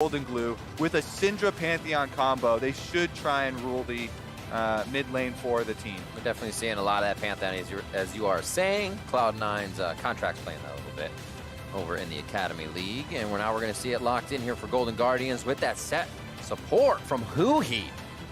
Golden Glue with a Syndra Pantheon combo. They should try and rule the mid lane for the team. We're definitely seeing a lot of that Pantheon, as you are saying. Cloud9's contract's playing that a little bit over in the Academy League. And we're going to see it locked in here for Golden Guardians with that set support from Huhi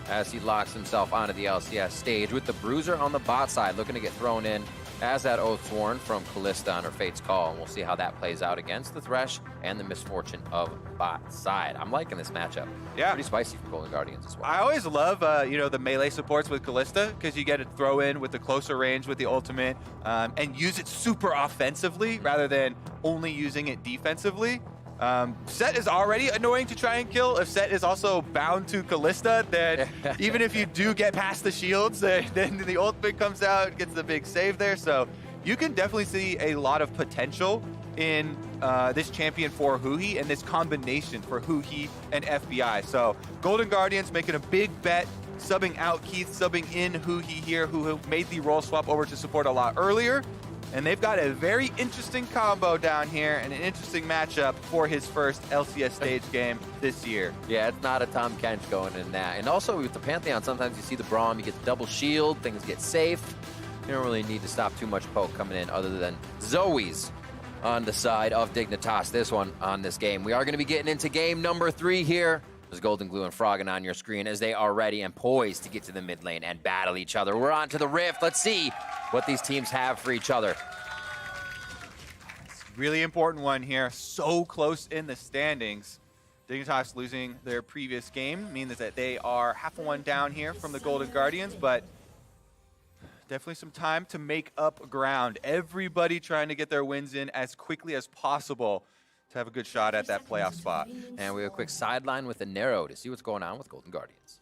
as he locks himself onto the LCS stage with the Bruiser on the bot side, looking to get thrown in as that Oathsworn from Kalista on her Fate's Call. And we'll see how that plays out against the Thresh and the Misfortune of bot side. I'm liking this matchup. Yeah. Pretty spicy for Golden Guardians as well. I always love, the melee supports with Kalista because you get to throw in with the closer range with the ultimate and use it super offensively rather than only using it defensively. Set is already annoying to try and kill. If Set is also bound to Kalista, then even if you do get past the shields, then the ultimate comes out, gets the big save there. So you can definitely see a lot of potential in this champion for Huhi and this combination for Huhi and FBI. So Golden Guardians making a big bet, subbing out Keith, subbing in Huhi here, who made the role swap over to support a lot earlier. And they've got a very interesting combo down here and an interesting matchup for his first LCS stage game this year. Yeah, it's not a Tom Kench going in that. And also with the Pantheon, sometimes you see the Braum, you get the double shield, things get safe. You don't really need to stop too much poke coming in other than Zoe's on the side of Dignitas, this one on this game. We are going to be getting into game number 3 here. There's Golden Glue and Froggen on your screen as they are ready and poised to get to the mid lane and battle each other. We're on to the Rift. Let's see what these teams have for each other. Really important one here. So close in the standings. Dignitas losing their previous game means that they are half a one down here from the Golden Guardians, but definitely some time to make up ground. Everybody trying to get their wins in as quickly as possible to have a good shot at that playoff spot. And we have a quick sideline with the Narrow to see what's going on with Golden Guardians.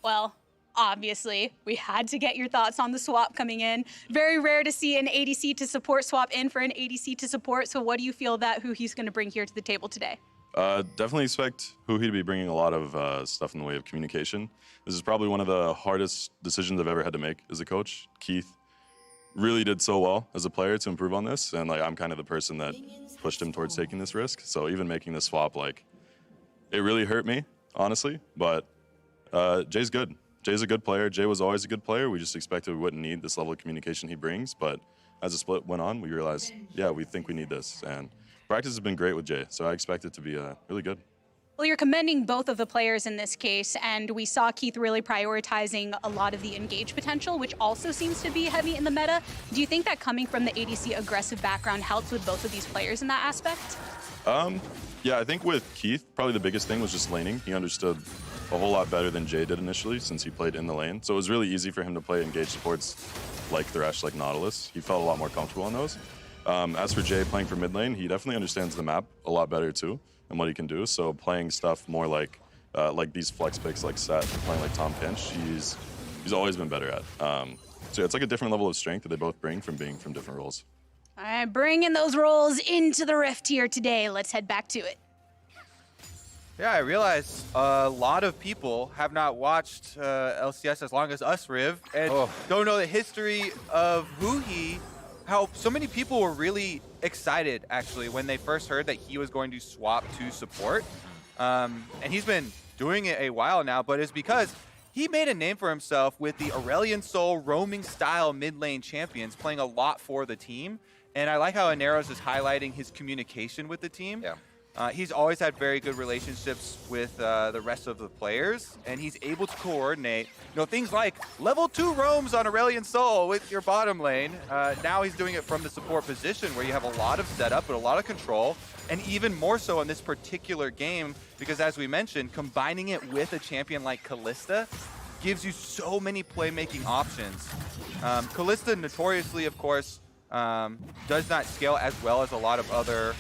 Well, obviously, we had to get your thoughts on the swap coming in. Very rare to see an ADC to support swap in for an ADC to support. So what do you feel that Huhi's going to bring here to the table today? Definitely expect Huhi to be bringing a lot of stuff in the way of communication. This is probably one of the hardest decisions I've ever had to make as a coach. Keith really did so well as a player to improve on this, and I'm kind of the person that pushed him towards taking this risk. So even making this swap, it really hurt me, honestly. But Jay's good. Jay's a good player. Jay was always a good player. We just expected we wouldn't need this level of communication he brings. But as the split went on, we realized, yeah, we think we need this. And practice has been great with Jay, so I expect it to be really good. Well, you're commending both of the players in this case, and we saw Keith really prioritizing a lot of the engage potential, which also seems to be heavy in the meta. Do you think that coming from the ADC aggressive background helps with both of these players in that aspect? Yeah, I think with Keith, probably the biggest thing was just laning. He understood a whole lot better than Jay did initially since he played in the lane. So it was really easy for him to play engage supports like Thresh, like Nautilus. He felt a lot more comfortable on those. As for Jay playing for mid lane, he definitely understands the map a lot better too and what he can do. So playing stuff more like these flex picks like Set, playing like Tom Pinch, he's always been better at. So yeah, it's like a different level of strength that they both bring from being from different roles. All right, bringing those roles into the Rift here today. Let's head back to it. Yeah, I realize a lot of people have not watched LCS as long as us, Riv, and don't know the history of Huhi, how so many people were really excited, actually, when they first heard that he was going to swap to support. And he's been doing it a while now, but it's because he made a name for himself with the Aurelion Sol roaming style mid lane champions, playing a lot for the team. And I like how Aneros is highlighting his communication with the team. Yeah. He's always had very good relationships with the rest of the players, and he's able to coordinate, things like level 2 roams on Aurelion Sol with your bottom lane. Now he's doing it from the support position where you have a lot of setup and a lot of control, and even more so in this particular game, because as we mentioned, combining it with a champion like Kalista gives you so many playmaking options. Kalista notoriously, of course, does not scale as well as a lot of other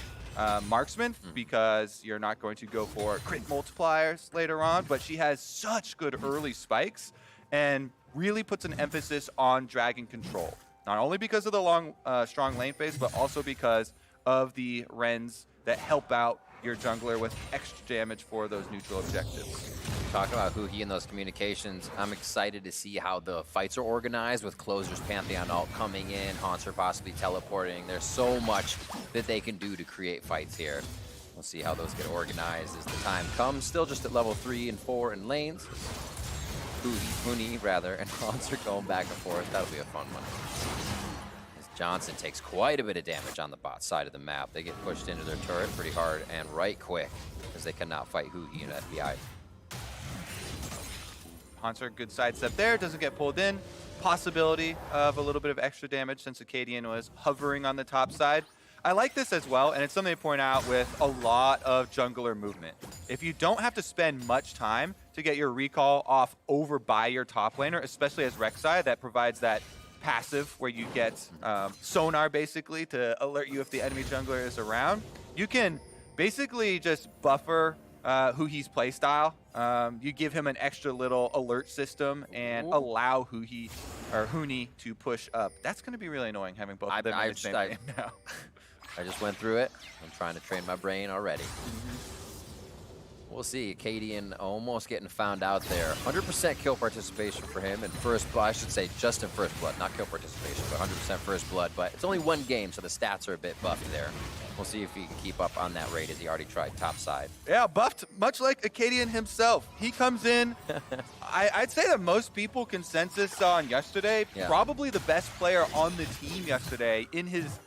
marksman because you're not going to go for crit multipliers later on, but she has such good early spikes and really puts an emphasis on dragon control. Not only because of the long, strong lane phase, but also because of the Rens that help out your jungler with extra damage for those neutral objectives. Talking about Huhi and those communications, I'm excited to see how the fights are organized with Closer's Pantheon ult coming in, Haunter possibly teleporting. There's so much that they can do to create fights here. We'll see how those get organized as the time comes. Still just at level 3 and 4 in lanes. Huni, rather, and Hans are going back and forth. That'll be a fun one. As Johnson takes quite a bit of damage on the bot side of the map. They get pushed into their turret pretty hard and right quick, as they cannot fight Huhi and FBI. Hanser, good sidestep there, doesn't get pulled in. Possibility of a little bit of extra damage since Acadian was hovering on the top side. I like this as well, and it's something to point out with a lot of jungler movement. If you don't have to spend much time to get your recall off over by your top laner, especially as Rek'Sai, that provides that passive where you get sonar basically to alert you if the enemy jungler is around, you can basically just buffer Huhi's playstyle. You give him an extra little alert system and allow Huni to push up. That's going to be really annoying having both of them in the same game now. I just went through it. I'm trying to train my brain already. We'll see. Acadian almost getting found out there. 100% kill participation for him in first blood. I should say just in first blood, not kill participation, but 100% first blood. But it's only one game, so the stats are a bit buffed there. We'll see if he can keep up on that rate as he already tried top side. Yeah, buffed, much like Acadian himself. He comes in, I'd say that most people consensus on yesterday, probably the best player on the team yesterday in his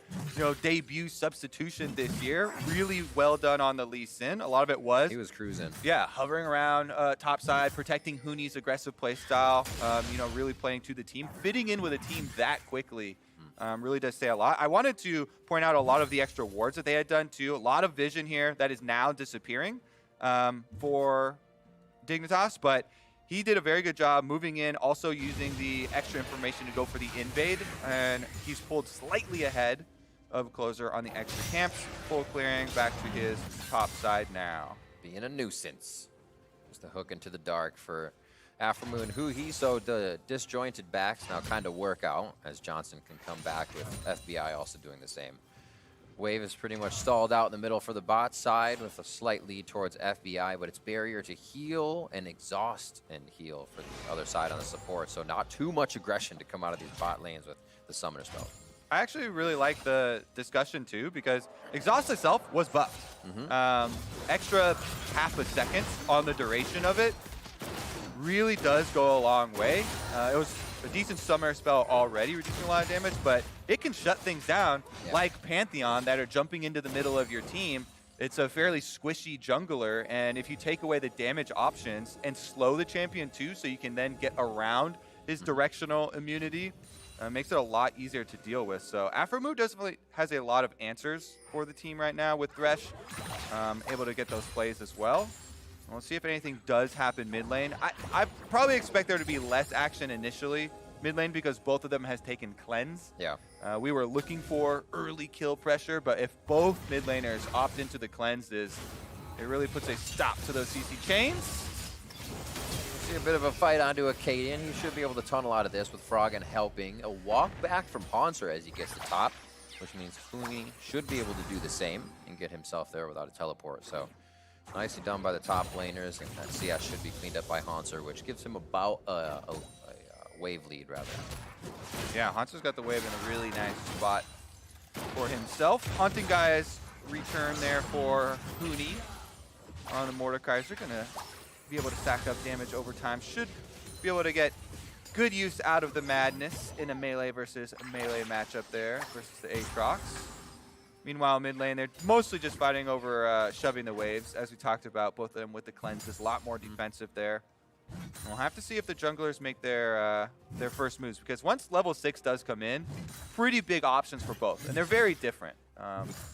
debut substitution this year. Really well done on the Lee Sin. A lot of it was. He was cruising. Yeah, hovering around top side, protecting Huni's aggressive play style, really playing to the team. Fitting in with a team that quickly really does say a lot. I wanted to point out a lot of the extra wards that they had done too. A lot of vision here that is now disappearing for Dignitas, but he did a very good job moving in, also using the extra information to go for the invade, and he's pulled slightly ahead of Closer on the extra camps. Full clearing back to his top side now. Being a nuisance. Just the hook into the dark for Afromu and Huhi, so the disjointed backs now kind of work out as Johnson can come back with FBI also doing the same. Wave is pretty much stalled out in the middle for the bot side with a slight lead towards FBI, but it's barrier to heal and exhaust and heal for the other side on the support, so not too much aggression to come out of these bot lanes with the summoner spell. I actually really like the discussion too, because exhaust itself was buffed. Extra half a second on the duration of it really does go a long way. It was a decent summer spell already, reducing a lot of damage, but it can shut things down like Pantheon that are jumping into the middle of your team. It's a fairly squishy jungler, and if you take away the damage options and slow the champion too, so you can then get around his directional immunity, makes it a lot easier to deal with. So Afromu definitely has a lot of answers for the team right now with Thresh, able to get those plays as well. We'll see if anything does happen mid lane. I probably expect there to be less action initially mid lane because both of them has taken cleanse. Yeah. We were looking for early kill pressure, but if both mid laners opt into the cleanses, it really puts a stop to those CC chains. See a bit of a fight onto Acadian. He should be able to tunnel out of this with Froggen helping. A walk back from Hanser as he gets to top, which means Huni should be able to do the same and get himself there without a teleport. So nicely done by the top laners, and that CS should be cleaned up by Hanser, which gives him about a wave lead, rather. Yeah, Hanser's got the wave in a really nice spot for himself. Haunting Guys return there for Huni on the Mordekaiser. Going to be able to stack up damage over time. Should be able to get good use out of the madness in a melee versus a melee matchup there versus the Aatrox. Meanwhile, mid lane, they're mostly just fighting over shoving the waves, as we talked about, both of them with the cleanses. A lot more defensive there. And we'll have to see if the junglers make their first moves, because once level 6 does come in, pretty big options for both, and they're very different.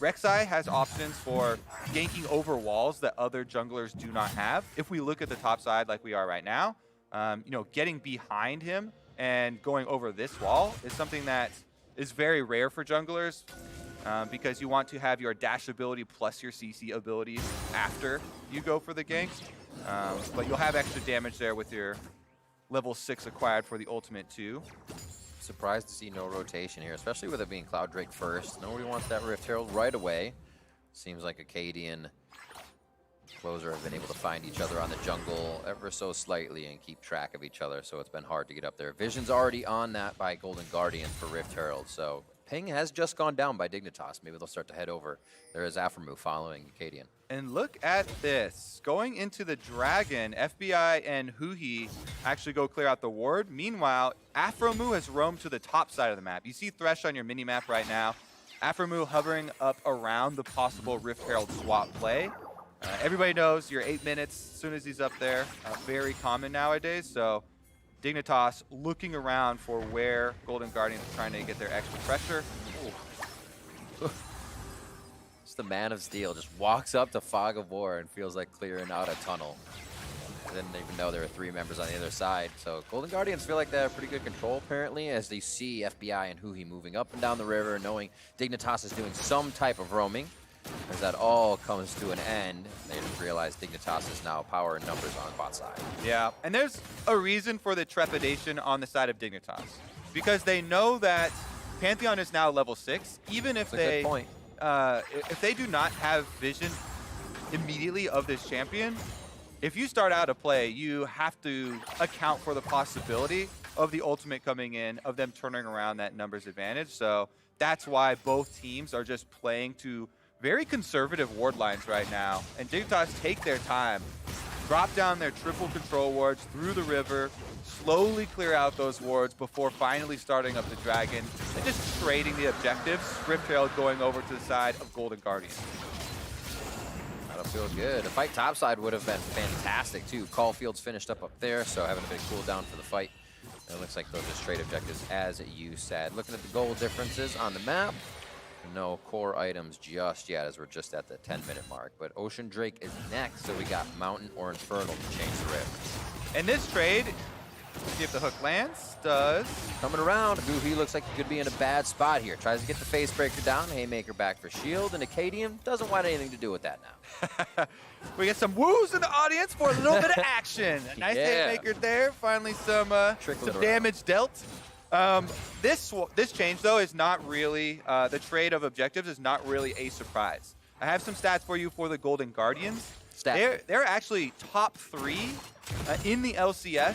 Rek'Sai has options for ganking over walls that other junglers do not have. If we look at the top side like we are right now, getting behind him and going over this wall is something that is very rare for junglers. Because you want to have your dash ability plus your CC abilities after you go for the gank. But you'll have extra damage there with your level 6 acquired for the ultimate too. Surprised to see no rotation here, especially with it being Cloud Drake first. Nobody wants that Rift Herald right away. Seems like Acadian Closer have been able to find each other on the jungle ever so slightly and keep track of each other, so it's been hard to get up there. Vision's already on that by Golden Guardian for Rift Herald, so Ping has just gone down by Dignitas. Maybe they'll start to head over. There is Aframu following Acadian. And look at this. Going into the Dragon, FBI and Huhi actually go clear out the ward. Meanwhile, Aframu has roamed to the top side of the map. You see Thresh on your mini-map right now. Aframu hovering up around the possible Rift Herald swap play. Everybody knows you're 8 minutes as soon as he's up there. Very common nowadays, so Dignitas looking around for where Golden Guardians are trying to get their extra pressure. Just the Man of Steel just walks up to Fog of War and feels like clearing out a tunnel. Didn't even know there were 3 members on the other side. So Golden Guardians feel like they have pretty good control apparently as they see FBI and Huhi moving up and down the river, knowing Dignitas is doing some type of roaming. As that all comes to an end, they didn't realize Dignitas is now power and numbers on bot side. Yeah, and there's a reason for the trepidation on the side of Dignitas. Because they know that Pantheon is now level 6, even if That's a good point. if they do not have vision immediately of this champion, if you start out a play, you have to account for the possibility of the ultimate coming in, of them turning around that numbers advantage. So that's why both teams are just playing to very conservative ward lines right now. And Dignitas take their time, drop down their triple control wards through the river, slowly clear out those wards before finally starting up the Dragon and just trading the objectives. Rift Herald going over to the side of Golden Guardians. That'll feel good. A fight topside would have been fantastic too. Caulfield's finished up there, so having a bit of cooldown for the fight. It looks like those are trade objectives, as you said. Looking at the goal differences on the map, no core items just yet, as we're just at the 10-minute mark. But Ocean Drake is next, so we got Mountain or Infernal to change the rift. And this trade, see if the hook lands, does. Coming around, Guhi looks like he could be in a bad spot here. Tries to get the face breaker down, Haymaker back for shield, and Acadian doesn't want anything to do with that now. We get some woos in the audience for a little bit of action. Nice Yeah. Haymaker there. Finally some Trickling around. damage dealt. This change, though, is not really, the trade of objectives is not really a surprise. I have some stats for you for the Golden Guardians. They're actually top 3 in the LCS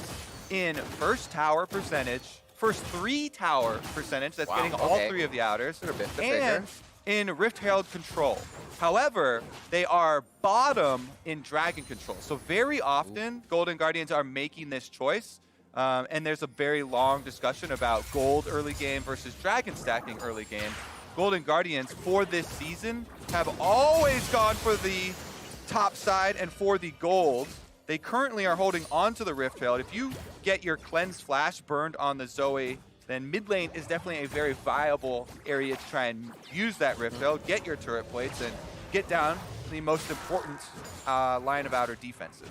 in first tower percentage, first 3 tower percentage, that's getting all 3 of the outers, and in Rift Herald control. However, they are bottom in Dragon control. So very often, Golden Guardians are making this choice. And there's a very long discussion about gold early game versus dragon stacking early game. Golden Guardians for this season have always gone for the top side and for the gold. They currently are holding on to the Rift Herald. If you get your Cleanse Flash burned on the Zoe, then mid lane is definitely a very viable area to try and use that Rift Herald, get your turret plates, and get down the most important line of outer defenses.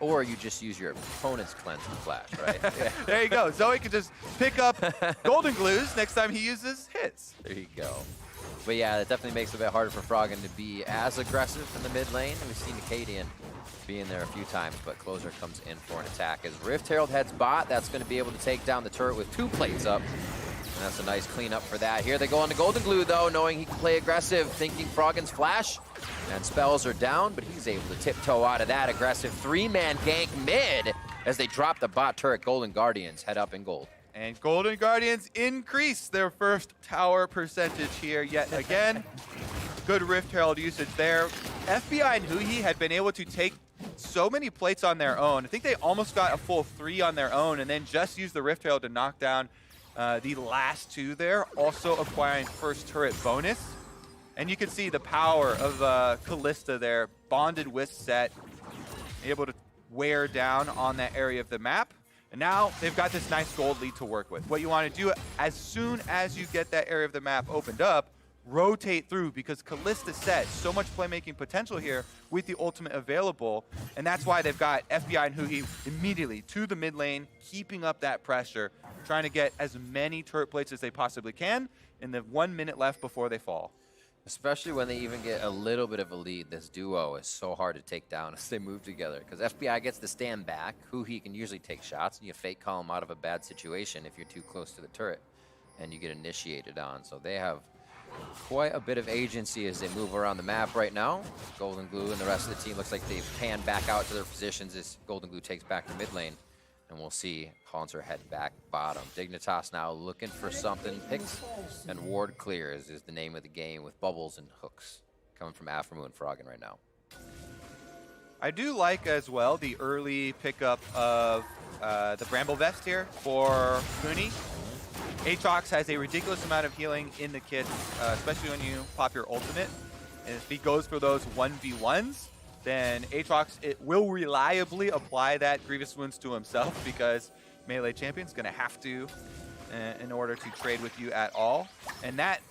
Or you just use your opponent's Cleanse and Flash, right? There you go. Zoe can just pick up golden glues next time he uses his. There you go. But yeah, that definitely makes it a bit harder for Froggen to be as aggressive in the mid lane. We've seen Acadian being there a few times, but Closer comes in for an attack. As Rift Herald heads bot, that's going to be able to take down the turret with 2 plates up. And that's a nice cleanup for that. Here they go on to Golden Glue, though, knowing he can play aggressive, thinking Froggen's Flash. And spells are down, but he's able to tiptoe out of that aggressive 3-man gank mid as they drop the bot turret. Golden Guardians head up in gold. And Golden Guardians increase their first tower percentage here yet again. Good Rift Herald usage there. FBI and Huhi had been able to take so many plates on their own. I think they almost got a full 3 on their own and then just used the Rift Herald to knock down the last 2 there, also acquiring first turret bonus. And you can see the power of Callista there, bonded with Set, able to wear down on that area of the map. And now they've got this nice gold lead to work with. What you want to do as soon as you get that area of the map opened up, rotate through, because Callista Set, so much playmaking potential here with the ultimate available. And that's why they've got FBI and Huhi immediately to the mid lane, keeping up that pressure, trying to get as many turret plates as they possibly can in the 1 minute left before they fall. Especially when they even get a little bit of a lead. This duo is so hard to take down as they move together. Because FBI gets to stand back, Huhi can usually take shots, and you fake call him out of a bad situation if you're too close to the turret, and you get initiated on. So they have quite a bit of agency as they move around the map right now. Golden Glue and the rest of the team looks like they've panned back out to their positions as Golden Glue takes back the mid lane. And we'll see Haunter head back bottom. Dignitas now looking for something. Picks and ward clears is the name of the game with bubbles and hooks coming from Aframu and Froggen right now. I do like as well the early pickup of the Bramble Vest here for Mooney. Aatrox has a ridiculous amount of healing in the kit, especially when you pop your ultimate. And if he goes for those 1v1s, then Aatrox will reliably apply that Grievous Wounds to himself because melee champion's going to have to in order to trade with you at all. And that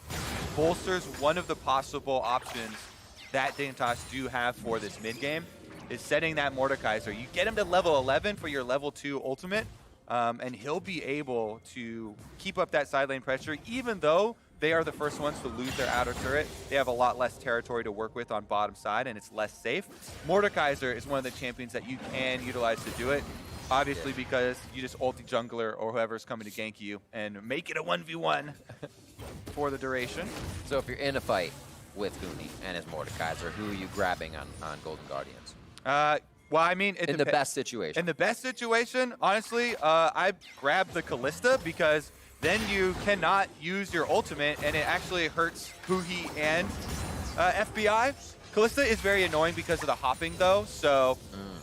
bolsters one of the possible options that Dignitas do have for this mid game, is setting that Mordekaiser. You get him to level 11 for your level 2 ultimate, and he'll be able to keep up that side lane pressure, even though they are the first ones to lose their outer turret. They have a lot less territory to work with on bottom side, and it's less safe. Mordekaiser is one of the champions that you can utilize to do it, obviously because you just ult the jungler or whoever's coming to gank you and make it a 1v1 for the duration. So if you're in a fight with Goonie and his Mordekaiser, who are you grabbing on Golden Guardians? Well, I mean, in the best situation. In the best situation, honestly, I grab the Kalista because then you cannot use your ultimate, and it actually hurts Huhi and FBI. Kalista is very annoying because of the hopping, though, so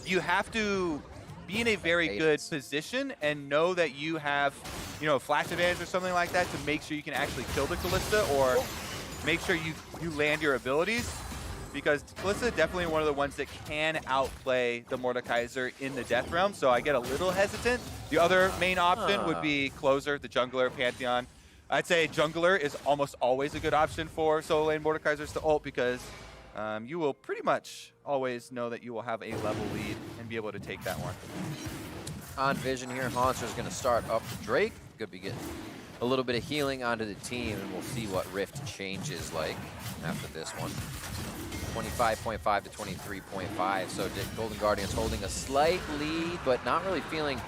you have to be in a very good position and know that you have, you know, flash advantage or something like that to make sure you can actually kill the Kalista or make sure you land your abilities. Because Kalista is definitely one of the ones that can outplay the Mordekaiser in the Death Realm, so I get a little hesitant. The other main option would be Closer, the jungler, Pantheon. I'd say jungler is almost always a good option for solo lane Mordekaisers to ult because you will pretty much always know that you will have a level lead and be able to take that one. On vision here, Haunter's going to start up the Drake. Could be getting a little bit of healing onto the team, and we'll see what Rift changes like after this one. 25.5 to 23.5, so Golden Guardians holding a slight lead, but not really feeling,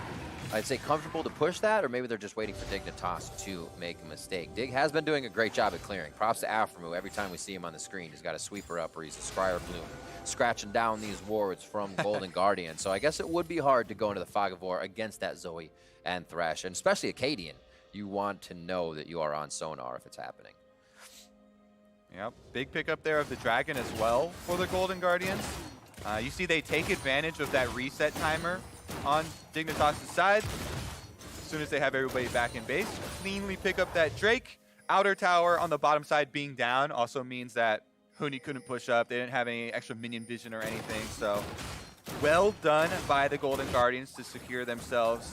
I'd say, comfortable to push that, or maybe they're just waiting for Dignitas to make a mistake. Dig has been doing a great job at clearing. Props to Aframu. Every time we see him on the screen, he's got a sweeper up or he's a Scryer Bloom, scratching down these wards from Golden Guardian. So I guess it would be hard to go into the Fog of War against that Zoe and Thresh, and especially Acadian. You want to know that you are on sonar if it's happening. Yep, big pickup there of the Dragon as well for the Golden Guardians. You see they take advantage of that reset timer on Dignitas' side. As soon as they have everybody back in base, cleanly pick up that Drake. Outer tower on the bottom side being down also means that Huni couldn't push up. They didn't have any extra minion vision or anything, so well done by the Golden Guardians to secure themselves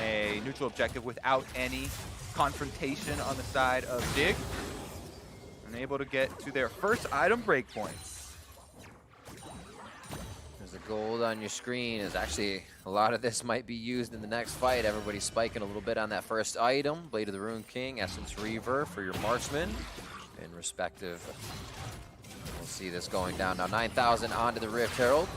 a neutral objective without any confrontation on the side of Dig. And able to get to their first item breakpoint. There's a gold on your screen. Is actually a lot of this might be used in the next fight. Everybody's spiking a little bit on that first item. Blade of the Rune King, Essence Reaver for your marksman in respective. We'll see this going down now. 9,000 onto the Rift Herald.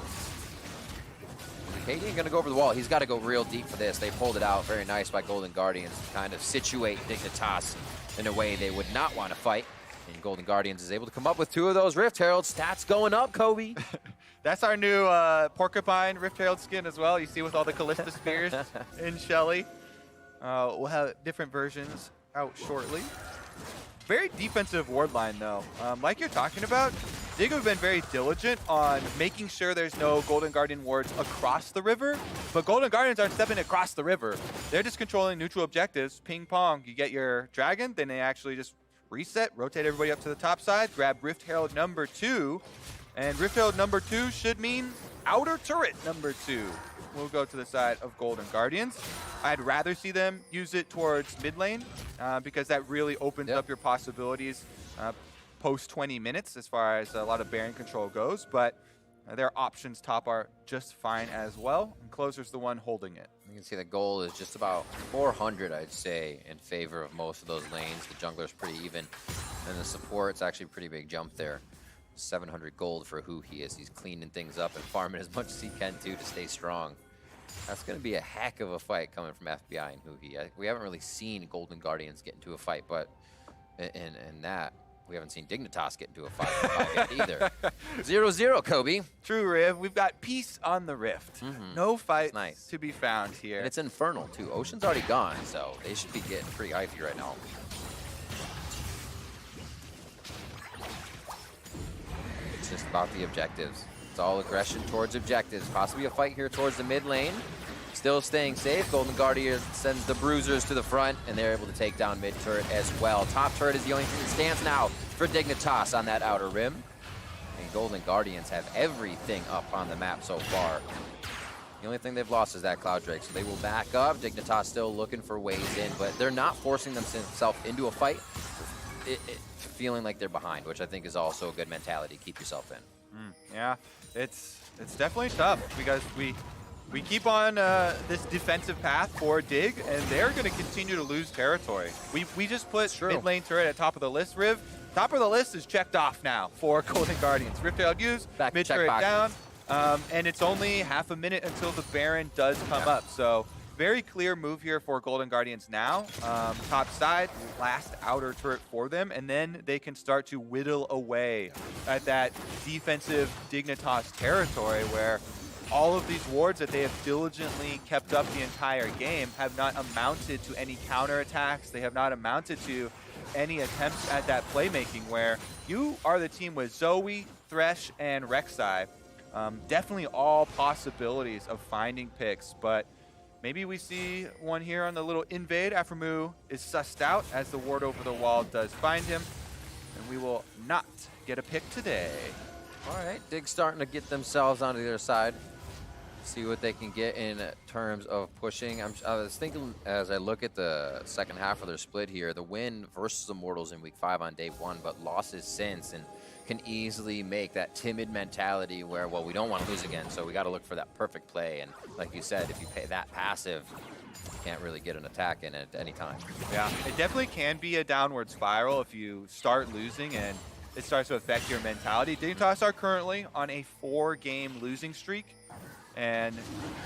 Acadian gonna go over the wall. He's got to go real deep for this. They pulled it out. Very nice by Golden Guardians to kind of situate Dignitas in a way they would not want to fight. And Golden Guardians is able to come up with 2 of those Rift Heralds. Stats going up, Kobe. That's our new Porcupine Rift Herald skin as well. You see with all the Callista Spears in Shelly. We'll have different versions out shortly. Very defensive ward line, though. Like you're talking about, Dig have been very diligent on making sure there's no Golden Guardian wards across the river, but Golden Guardians aren't stepping across the river. They're just controlling neutral objectives. Ping pong, you get your dragon, then they actually just reset, rotate everybody up to the top side, grab Rift Herald number 2, and Rift Herald number 2 should mean outer turret number 2. We'll go to the side of Golden Guardians. I'd rather see them use it towards mid lane because that really opens up your possibilities post 20 minutes as far as a lot of Baron control goes, but their options top are just fine as well, and Closer's the one holding it. You can see the goal is just about 400, I'd say, in favor of most of those lanes. The jungler's pretty even, and the support's actually a pretty big jump there. 700 gold for who he is. He's cleaning things up and farming as much as he can, too, to stay strong. That's going to be a heck of a fight coming from FBI and Huhi. We haven't really seen Golden Guardians get into a fight, but in that, we haven't seen Dignitas get into a 5-5 yet either. 0-0, Kobe. True, Riv. We've got peace on the rift. No fights nice. to be found here. And it's Infernal, too. Ocean's already gone, so they should be getting pretty hypey right now. It's just about the objectives. It's all aggression towards objectives. Possibly a fight here towards the mid lane. Still staying safe. Golden Guardian sends the Bruisers to the front, and they're able to take down mid turret as well. Top turret is the only thing that stands now for Dignitas on that outer rim. And Golden Guardians have everything up on the map so far. The only thing they've lost is that Cloud Drake, so they will back up. Dignitas still looking for ways in, but they're not forcing themselves into a fight, feeling like they're behind, which I think is also a good mentality. Keep yourself in. Yeah, it's definitely tough because we keep on this defensive path for Dig, and they're going to continue to lose territory. We just put mid lane turret at top of the list, Riv. Top of the list is checked off now for Golden Guardians. Rift-Tailed Use, mid turret down, and it's only half a minute until the Baron does come up. So very clear move here for Golden Guardians now. Top side, last outer turret for them, and then they can start to whittle away at that defensive Dignitas territory where all of these wards that they have diligently kept up the entire game have not amounted to any counterattacks. They have not amounted to any attempts at that playmaking where you are the team with Zoe, Thresh, and Rek'Sai. Definitely all possibilities of finding picks, but maybe we see one here on the little invade after Mu is sussed out as the ward over the wall does find him, and we will not get a pick today. All right, Dig's starting to get themselves onto the other side. See what they can get in terms of pushing. I was thinking as I look at the second half of their split here, the win versus Immortals in week 5 on day 1, but losses since, and can easily make that timid mentality where, well, we don't want to lose again, so we got to look for that perfect play. And like you said, if you pay that passive, you can't really get an attack in at any time. Yeah, it definitely can be a downward spiral if you start losing and it starts to affect your mentality. Dignitas are currently on a 4-game losing streak, and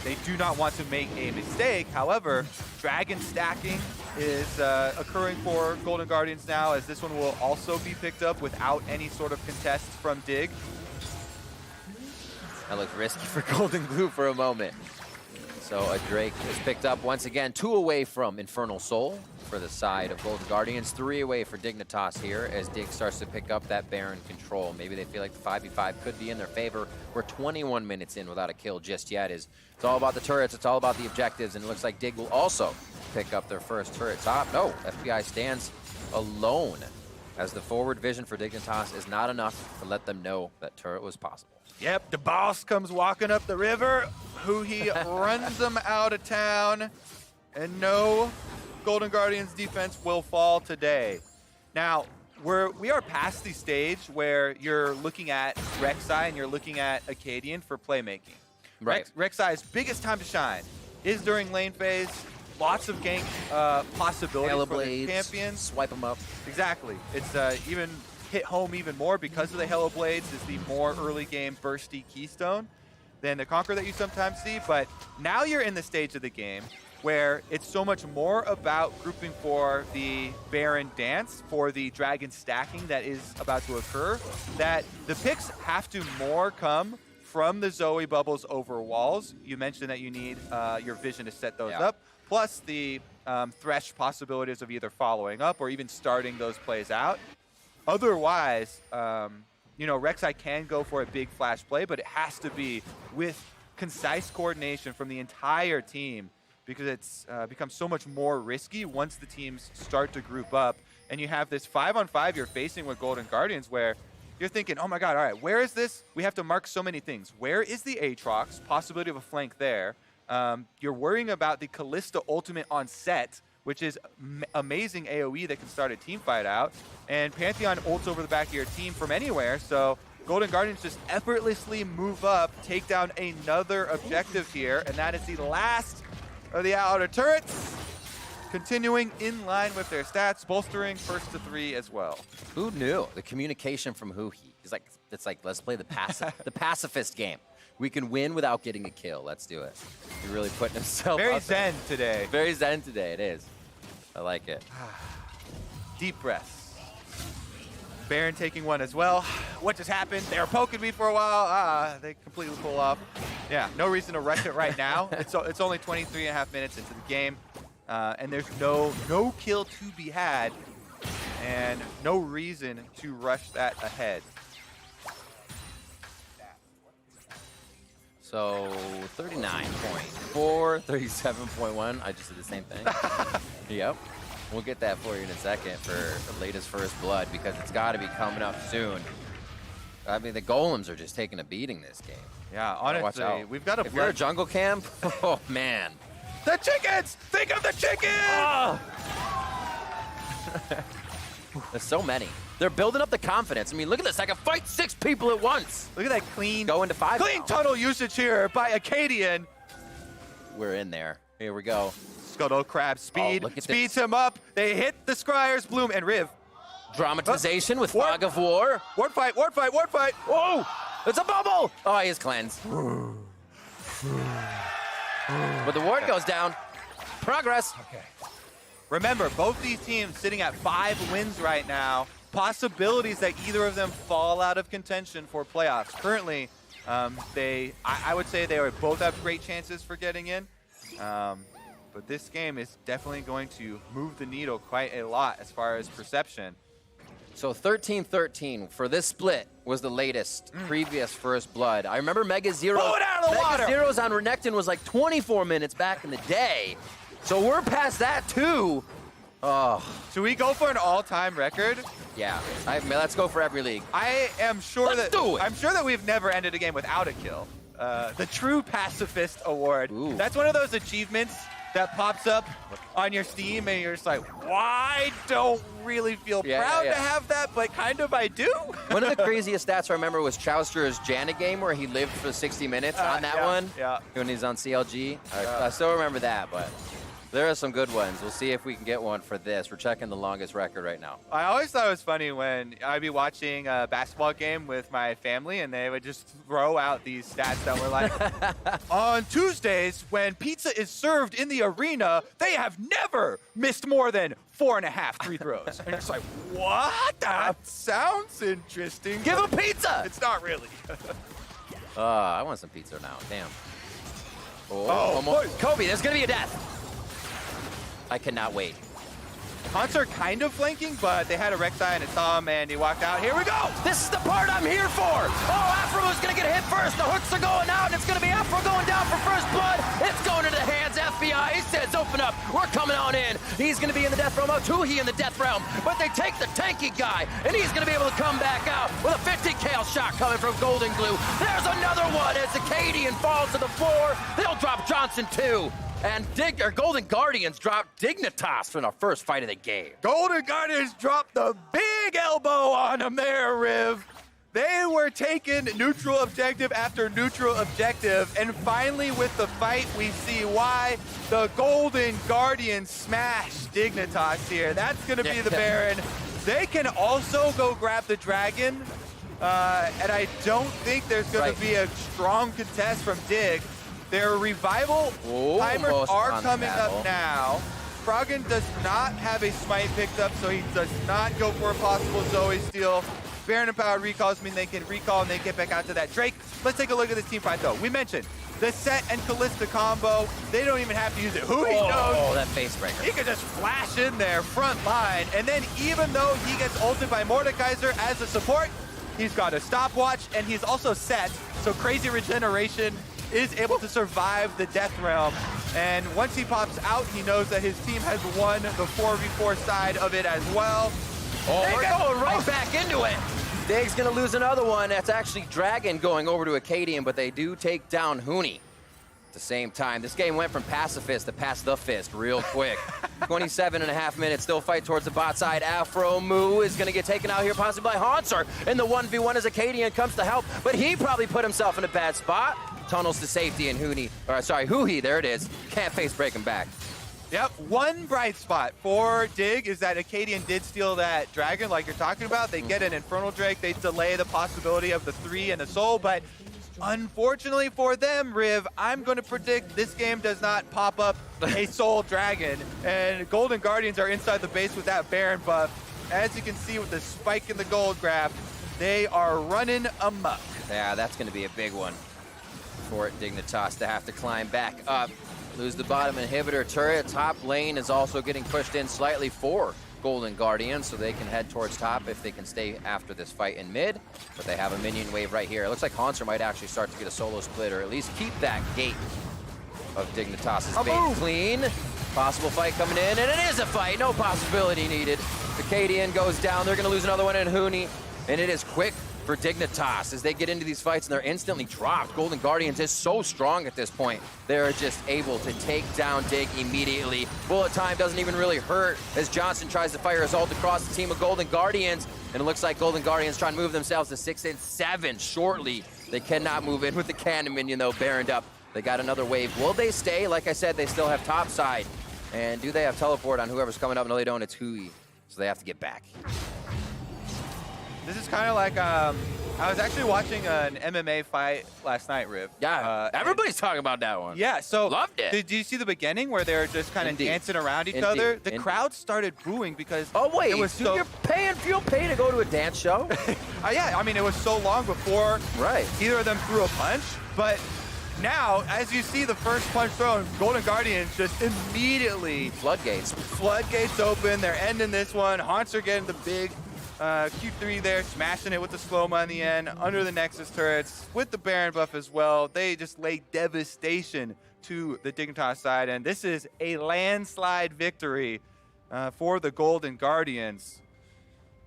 they do not want to make a mistake. However, dragon stacking is occurring for Golden Guardians now, as this one will also be picked up without any sort of contest from Dig. That looked risky for Golden Glue for a moment. So a Drake is picked up once again, 2 away from Infernal Soul for the side of Golden Guardians, 3 away for Dignitas here as Dig starts to pick up that Baron control. Maybe they feel like the 5v5 could be in their favor. We're 21 minutes in without a kill just yet. It's all about the turrets, it's all about the objectives, and it looks like Dig will also pick up their first turret top. No, FBI stands alone as the forward vision for Dignitas is not enough to let them know that turret was possible. Yep, the boss comes walking up the river, who he runs them out of town, and no, Golden Guardians defense will fall today. Now, we are past the stage where you're looking at Rek'Sai and you're looking at Acadian for playmaking. Right. Rek'Sai's biggest time to shine is during lane phase. Lots of gank possibilities for the champions. Swipe them up. Exactly. It's even hit home even more because of the Hello Blades is the more early game bursty keystone than the Conqueror that you sometimes see. But now you're in the stage of the game where it's so much more about grouping for the Baron dance, for the dragon stacking that is about to occur, that the picks have to more come from the Zoe bubbles over walls. You mentioned that you need your vision to set those up, plus the Thresh possibilities of either following up or even starting those plays out. Otherwise, you know, Rek'Sai can go for a big flash play, but it has to be with concise coordination from the entire team, because it's becomes so much more risky once the teams start to group up. And you have this 5-on-5 you're facing with Golden Guardians where you're thinking, oh my god, all right, where is this? We have to mark so many things. Where is the Aatrox? Possibility of a flank there. You're worrying about the Kalista ultimate on set, which is amazing AoE that can start a team fight out. And Pantheon ults over the back of your team from anywhere, so Golden Guardians just effortlessly move up, take down another objective here, and that is the last of the outer turrets. Continuing in line with their stats, bolstering first to 3 as well. Who knew? The communication from Huhi. He's like, it's like, let's play the pacifist game. We can win without getting a kill. Let's do it. He's really putting himself Very out there. zen today. Very zen today, it is. I like it. Deep breaths. Baron taking one as well. What just happened? They were poking me for a while. They completely pull off. Yeah, no reason to rush it right now. It's only 23.5 minutes into the game, and there's no kill to be had, and no reason to rush that ahead. So 39.4, 37.1. I just did the same thing. Yep. We'll get that for you in a second for the latest first blood because it's got to be coming up soon. I mean, the golems are just taking a beating this game. Yeah, Watch honestly, out. we've got a If you're a jungle camp, oh man. The chickens! Think of the chickens! Oh. There's so many. They're building up the confidence. I mean, look at this. I can fight 6 people at once. Look at that clean, Go into 5 clean now. tunnel usage here by Acadian. We're in there. Here we go. Scuttle Crab speed, look at speeds this. him up. They hit the Scryers, Bloom, and Riv. Dramatization with Ward. Fog of War. Ward fight, ward fight, ward fight. Whoa! It's a bubble! Oh, he is cleansed. But the ward goes down. Progress. Okay. Remember, both these teams sitting at 5 wins right now. Possibilities that either of them fall out of contention for playoffs. Currently, I would say they both have great chances for getting in. But this game is definitely going to move the needle quite a lot as far as perception. So 13-13 for this split was the latest previous first blood. I remember Mega Zero. Blow it out of the water! Mega Zero's on Renekton was like 24 minutes back in the day. So we're past that too. Oh, Should we go for an all-time record? yeah. Let's go for every league. I am sure Let's do it. I'm sure that we've never ended a game without a kill. The True Pacifist Award. Ooh. That's one of those achievements that pops up on your Steam and you're just like, I don't really feel proud to have that, but kind of I do. One of the craziest stats I remember was Chowster's Janet game where he lived for 60 minutes on that one. Yeah. When he's on CLG. I still remember that, but there are some good ones. We'll see if we can get one for this. We're checking the longest record right now. I always thought it was funny when I'd be watching a basketball game with my family and they would just throw out these stats that were like, on Tuesdays when pizza is served in the arena, they have never missed more than 4.5 free throws. And it's like, what? That sounds interesting. Give him pizza! It's not really. I want some pizza now. Damn. Oh, Almost. Kobe, there's going to be a death. I cannot wait. Hunts are kind of flanking, but they had a Rek'Sai and a Tom, and he walked out. Here we go! This is the part I'm here for. Oh, Afro is going to get hit first. The hooks are going out, and it's going to be Afro going down for first blood. It's going into the hands. FBI, he says, open up. We're coming on in. He's going to be in the death realm. Oh, Tuhi in the death realm. But they take the tanky guy, and he's going to be able to come back out with a 50 kale shot coming from Golden Glue. There's another one as Acadian falls to the floor. They'll drop Johnson, too. And Golden Guardians drop Dignitas for the first fight of the game. Golden Guardians dropped the big elbow on him there, Riv. They were taking neutral objective after neutral objective, and finally with the fight, we see why the Golden Guardians smash Dignitas here. That's going to be the Baron. They can also go grab the Dragon, and I don't think there's going to be a strong contest from Dig. Their revival timers are coming up now. Froggen does not have a smite picked up, so he does not go for a possible Zoe steal. Baron Empowered recalls mean they can recall and they get back out to that Drake. Let's take a look at this team fight though. We mentioned the Set and Callista combo. They don't even have to use it. Who he knows? Oh, that face breaker. He can just flash in there, front line. And then even though he gets ulted by Mordekaiser as a support, he's got a stopwatch and he's also Set. So crazy regeneration is able to survive the Death Realm. And once he pops out, he knows that his team has won the 4v4 side of it as well. Oh, we're going right back into it. Dig's gonna lose another one. That's actually Dragon going over to Acadian, but they do take down Huni. At the same time, this game went from pacifist to pass the fist real quick. 27.5 minutes, still fight towards the bot side. Afro Moo is gonna get taken out here possibly by Haunter in the 1v1 as Acadian comes to help, but he probably put himself in a bad spot. Tunnels to safety and Huhi, there it is. Can't face break him back. Yep, one bright spot for Dig is that Acadian did steal that Dragon like you're talking about. They get an Infernal Drake, they delay the possibility of the 3 and the Soul, but unfortunately for them, Riv, I'm going to predict this game does not pop up a Soul Dragon, and Golden Guardians are inside the base with that Baron buff. as you can see with the spike in the gold grab, they are running amok. Yeah, that's going to be a big one for Dignitas to have to climb back up. Lose the bottom inhibitor turret. Top lane is also getting pushed in slightly for Golden Guardians, so they can head towards top if they can stay after this fight in mid. But they have a minion wave right here. It looks like Haunter might actually start to get a solo split, or at least keep that gate of Dignitas' bait clean. Possible fight coming in, and it is a fight. No possibility needed. The Cadian goes down. They're going to lose another one in Huni, and it is quick for Dignitas as they get into these fights and they're instantly dropped. Golden Guardians is so strong at this point. They're just able to take down Dig immediately. Bullet time doesn't even really hurt as Johnson tries to fire his ult across the team of Golden Guardians. And it looks like Golden Guardians trying to move themselves to 6 and 7 shortly. They cannot move in with the cannon minion though, baroned up. They got another wave. Will they stay? Like I said, they still have top side. And do they have teleport on whoever's coming up? No, they don't. It's Hui. So they have to get back. This is kind of like, I was actually watching an MMA fight last night, Riv. Yeah, everybody's talking about that one. Yeah, so loved it. Did you see the beginning where they were just kind of dancing around each other? The crowd started booing because wait, it was so... you're paying to go to a dance show? Yeah, I mean, it was so long before either of them threw a punch, but now, as you see the first punch thrown, Golden Guardians just immediately... Floodgates open, they're ending this one. Haunter getting the big Q3 there, smashing it with the slow-mo on the end, under the Nexus turrets, with the Baron buff as well. They just lay devastation to the Dignitas side, and this is a landslide victory for the Golden Guardians.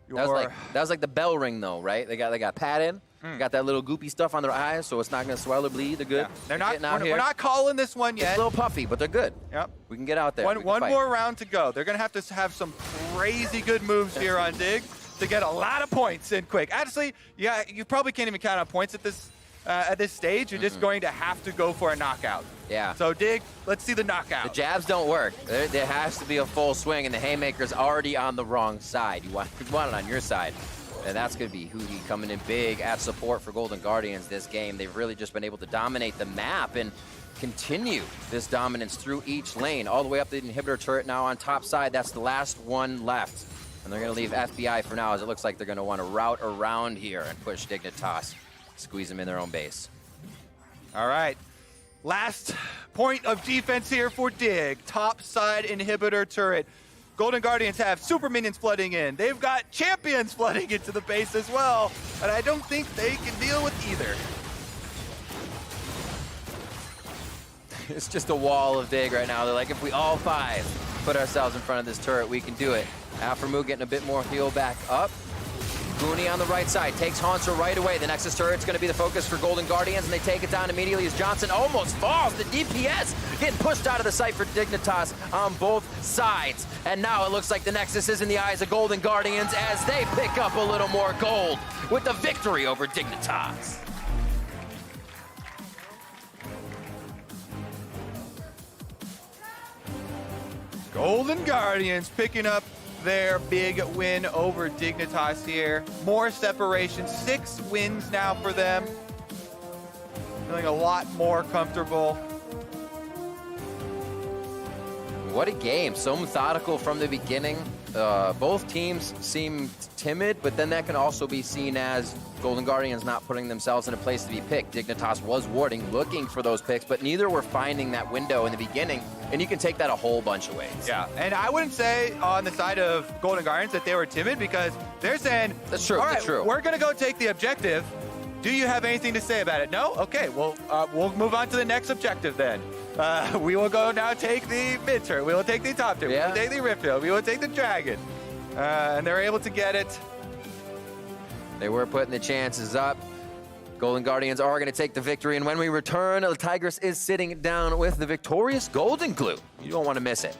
That was like the bell ring though, right? They got padded. Got that little goopy stuff on their eyes, so it's not going to swell or bleed. They're good. Yeah. We're not calling this one yet. It's a little puffy, but they're good. Yep. We can get out there. One more round to go. They're going to have some crazy good moves here on Dig to get a lot of points in quick. Actually, yeah, you probably can't even count on points at this stage. You're just going to have to go for a knockout. Yeah. So Dig, let's see the knockout. The jabs don't work. There has to be a full swing, and the haymaker's already on the wrong side. You want it on your side. And that's going to be Hui coming in big at support for Golden Guardians this game. They've really just been able to dominate the map and continue this dominance through each lane, all the way up the inhibitor turret now on top side. That's the last one left. And they're going to leave FBI for now, as it looks like they're going to want to route around here and push Dignitas, squeeze them in their own base. All right. Last point of defense here for Dig. Top side inhibitor turret. Golden Guardians have super minions flooding in. They've got champions flooding into the base as well, and I don't think they can deal with either. It's just a wall of Dig right now. They're like, if we all 5 put ourselves in front of this turret, we can do it. Alphamu getting a bit more heal back up. Goonie on the right side takes Haunter right away. The Nexus turret's going to be the focus for Golden Guardians, and they take it down immediately as Johnson almost falls. The DPS getting pushed out of the sight for Dignitas on both sides. And now it looks like the Nexus is in the eyes of Golden Guardians as they pick up a little more gold with the victory over Dignitas. Golden Guardians picking up their big win over Dignitas here. More separation, 6 wins now for them. Feeling a lot more comfortable. What a game, so methodical from the beginning. Both teams seem timid, but then that can also be seen as Golden Guardians not putting themselves in a place to be picked. Dignitas was warding, looking for those picks, but neither were finding that window in the beginning, and you can take that a whole bunch of ways. Yeah, and I wouldn't say on the side of Golden Guardians that they were timid, because they're saying, that's true, all right, that's true. We're going to go take the objective. Do you have anything to say about it? No? Okay, well, we'll move on to the next objective then. We will go now take the mid turret. We will take the top tier. We will take the Rift Hill. We will take the Dragon. And they're able to get it. They were putting the chances up. Golden Guardians are going to take the victory. And when we return, the Tigress is sitting down with the victorious Golden Glue. You don't want to miss it.